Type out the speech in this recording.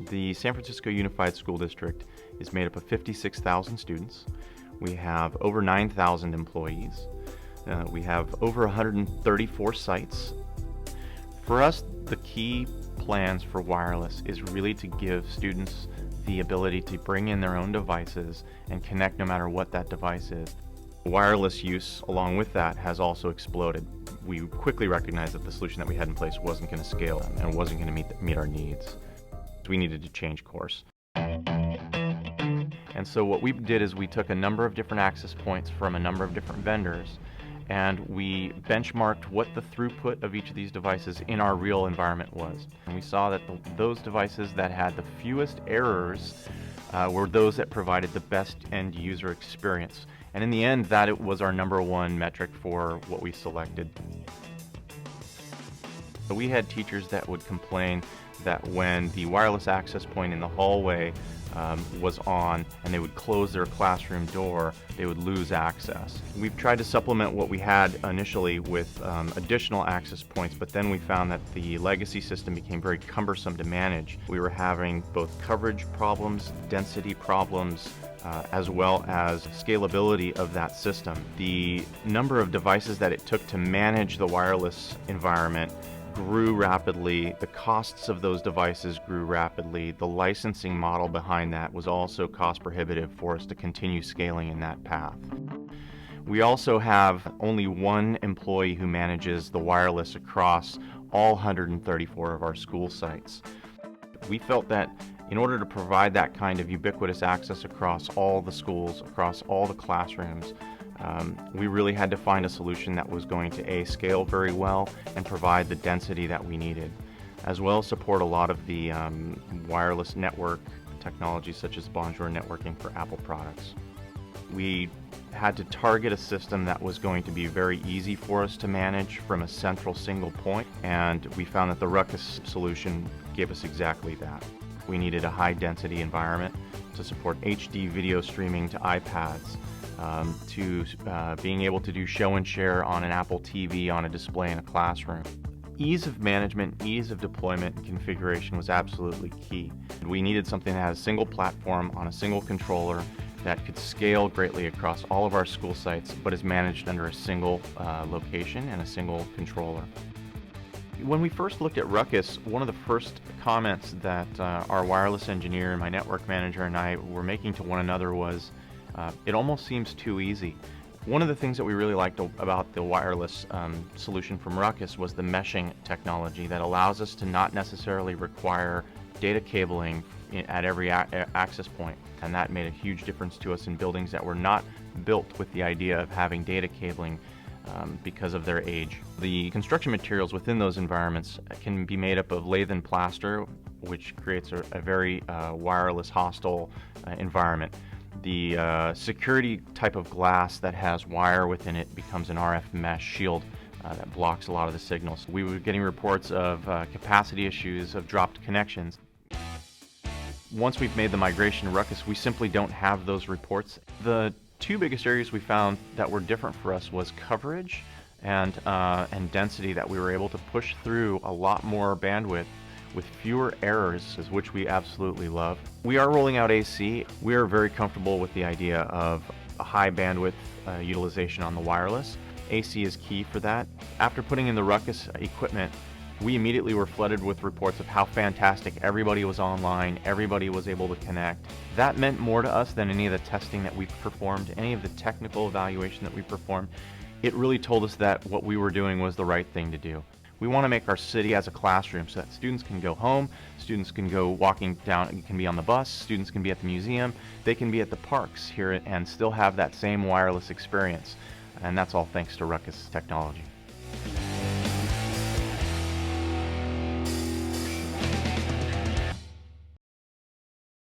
The San Francisco Unified School District is made up of 56,000 students. We have over 9,000 employees. We have over 134 sites. For us, the key plans for wireless is really to give students the ability to bring in their own devices and connect no matter what that device is. Wireless use, along with that, has also exploded. We quickly recognized that the solution that we had in place wasn't going to scale and wasn't going to meet our needs. We needed to change course. And so what we did is we took a number of different access points from a number of different vendors, and we benchmarked what the throughput of each of these devices in our real environment was. And we saw that those devices that had the fewest errors were those that provided the best end user experience. And in the end, that was our #1 metric for what we selected. So we had teachers that would complain that when the wireless access point in the hallway was on and they would close their classroom door, they would lose access. We've tried to supplement what we had initially with additional access points, but then we found that the legacy system became very cumbersome to manage. We were having both coverage problems, density problems, as well as scalability of that system. The number of devices that it took to manage the wireless environment grew rapidly. The costs of those devices grew rapidly. The licensing model behind that was also cost prohibitive for us to continue scaling in that path. We also have only one employee who manages the wireless across all 134 of our school sites. We felt that in order to provide that kind of ubiquitous access across all the schools, across all the classrooms, we really had to find a solution that was going to scale very well and provide the density that we needed, as well as support a lot of the wireless network technologies such as Bonjour networking for Apple products. We had to target a system that was going to be very easy for us to manage from a central single point, and we found that the Ruckus solution gave us exactly that. We needed a high density environment to support HD video streaming to iPads, to being able to do show and share on an Apple TV on a display in a classroom. Ease of management, ease of deployment and configuration was absolutely key. We needed something that had a single platform on a single controller that could scale greatly across all of our school sites, but is managed under a single location and a single controller. When we first looked at Ruckus, one of the first comments that our wireless engineer and my network manager and I were making to one another was, it almost seems too easy. One of the things that we really liked about the wireless solution from Ruckus was the meshing technology that allows us to not necessarily require data cabling at every access point. And that made a huge difference to us in buildings that were not built with the idea of having data cabling because of their age. The construction materials within those environments can be made up of lath and plaster, which creates a very wireless hostile environment. The security type of glass that has wire within it becomes an RF mesh shield that blocks a lot of the signals. We were getting reports of capacity issues, of dropped connections. Once we've made the migration to Ruckus, we simply don't have those reports. The two biggest areas we found that were different for us was coverage and density, that we were able to push through a lot more bandwidth with fewer errors, which we absolutely love. We are rolling out AC. We are very comfortable with the idea of a high bandwidth utilization on the wireless. AC is key for that. After putting in the Ruckus equipment, we immediately were flooded with reports of how fantastic everybody was online, everybody was able to connect. That meant more to us than any of the testing that we performed, any of the technical evaluation that we performed. It really told us that what we were doing was the right thing to do. We want to make our city as a classroom so that students can go home, students can go walking down, can be on the bus, students can be at the museum, they can be at the parks here and still have that same wireless experience. And that's all thanks to Ruckus technology.